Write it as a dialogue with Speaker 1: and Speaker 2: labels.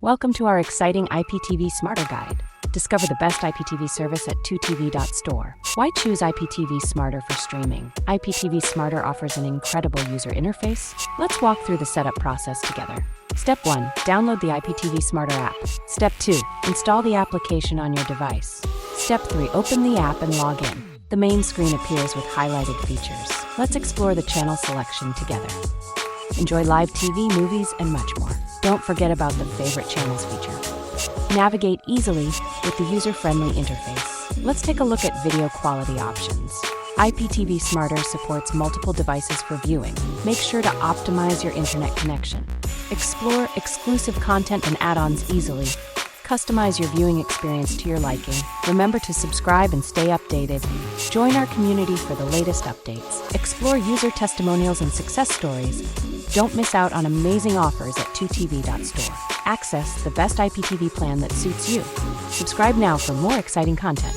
Speaker 1: Welcome to our exciting IPTV Smarter Guide. Discover the best IPTV service at 2tv.store. Why choose IPTV Smarter for streaming? IPTV Smarter offers an incredible user interface. Let's walk through the setup process together. Step 1. Download the IPTV Smarter app. Step 2. Install the application on your device. Step 3. Open the app and log in. The main screen appears with highlighted features. Let's explore the channel selection together. Enjoy live TV, movies, and much more. Don't forget about the favorite channels feature. Navigate easily with the user-friendly interface. Let's take a look at video quality options. IPTV Smarter supports multiple devices for viewing. Make sure to optimize your internet connection. Explore exclusive content and add-ons easily. Customize your viewing experience to your liking. Remember to subscribe and stay updated. Join our community for the latest updates. Explore user testimonials and success stories. Don't miss out on amazing offers at 2tv.store. Access the best IPTV plan that suits you. Subscribe now for more exciting content.